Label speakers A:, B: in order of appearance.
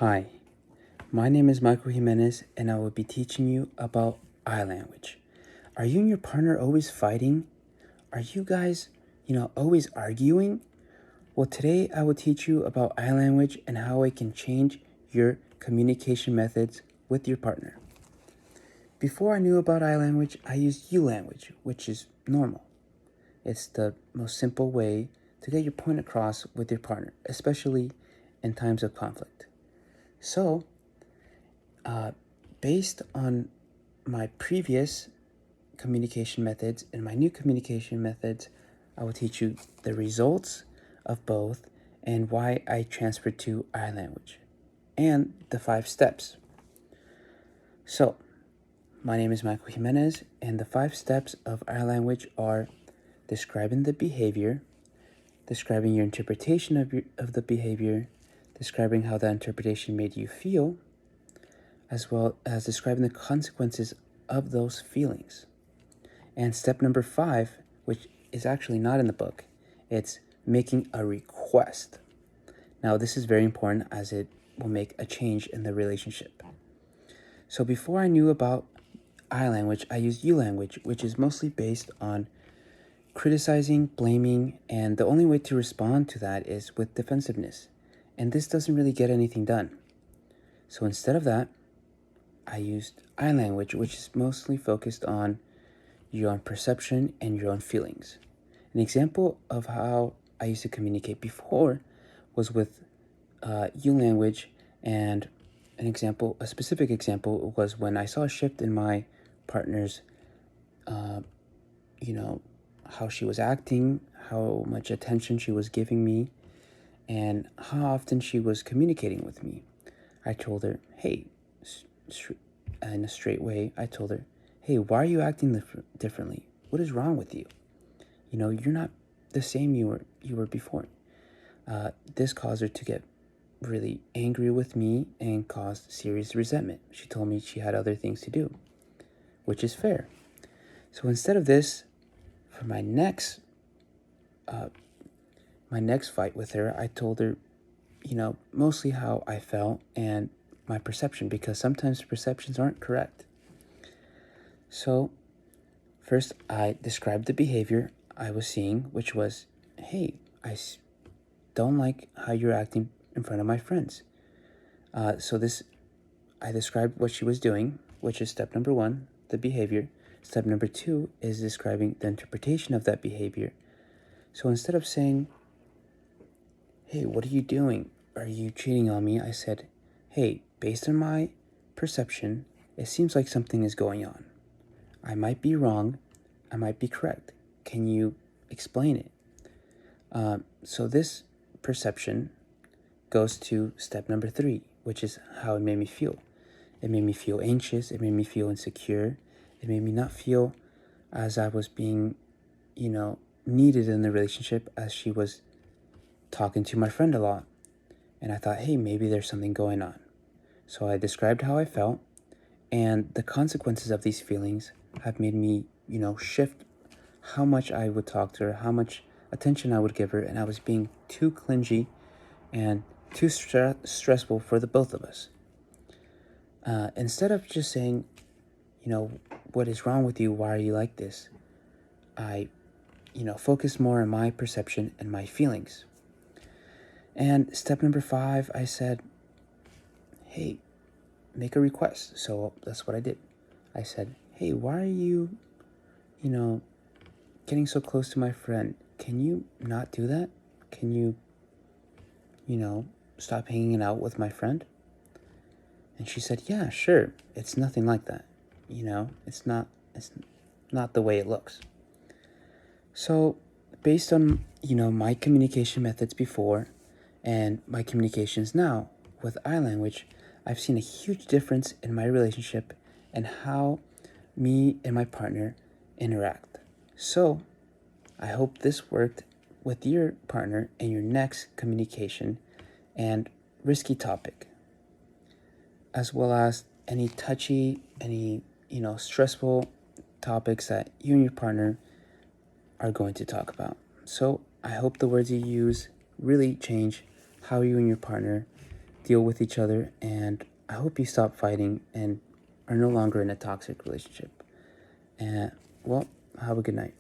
A: Hi, my name is Michael Jimenez, and I will be teaching you about eye language. Are you and your partner always fighting? Are you guys, always arguing? Well, today I will teach you about eye language and how it can change your communication methods with your partner. Before I knew about eye language, I used U language, which is normal. It's the most simple way to get your point across with your partner, especially in times of conflict. So, uh, based on my previous communication methods and my new communication methods, I will teach you the results of both and why I transferred to eye language and the 5 steps. So, my name is Michael Jimenez, and the 5 steps of eye language are describing the behavior, describing your interpretation of the behavior, describing how that interpretation made you feel, as well as describing the consequences of those feelings. And step number 5, which is actually not in the book, it's making a request. Now, this is very important as it will make a change in the relationship. So before I knew about I language, I used U language, which is mostly based on criticizing, blaming, and the only way to respond to that is with defensiveness. And this doesn't really get anything done. So instead of that, I used I language, which is mostly focused on your own perception and your own feelings. An example of how I used to communicate before was with U language, and a specific example was when I saw a shift in my partner's, uh, how she was acting, how much attention she was giving me, and how often she was communicating with me. I told her, hey, in a straight way, I told her, hey, why are you acting differently? What is wrong with you? You're not the same you were before. This caused her to get really angry with me and caused serious resentment. She told me she had other things to do, which is fair. So instead of this, for my next fight with her, I told her, mostly how I felt and my perception, because sometimes perceptions aren't correct. So first, I described the behavior I was seeing, which was, hey, don't like how you're acting in front of my friends. I described what she was doing, which is step number 1, the behavior. Step number 2 is describing the interpretation of that behavior. So instead of saying, hey, what are you doing? Are you cheating on me? I said, hey, based on my perception, it seems like something is going on. I might be wrong. I might be correct. Can you explain it? So this perception goes to step number 3, which is how it made me feel. It made me feel anxious. It made me feel insecure. It made me not feel as I was being, needed in the relationship, as she was talking to my friend a lot. And I thought, hey, maybe there's something going on. So I described how I felt, and the consequences of these feelings have made me, shift how much I would talk to her, how much attention I would give her, and I was being too clingy and too stressful for the both of us. Instead of just saying, what is wrong with you? Why are you like this? I, focus more on my perception and my feelings. And step number 5, I said, hey, make a request. So that's what I did. I said, hey, why are you, getting so close to my friend? Can you not do that? Can you, stop hanging out with my friend? And she said, yeah, sure. It's nothing like that. It's not the way it looks. So based on, my communication methods before and my communications now with eye language, I've seen a huge difference in my relationship and how me and my partner interact. So I hope this worked with your partner in your next communication and risky topic, as well as any touchy, any, stressful topics that you and your partner are going to talk about. So I hope the words you use really change how you and your partner deal with each other, and I hope you stop fighting and are no longer in a toxic relationship. And, well, have a good night.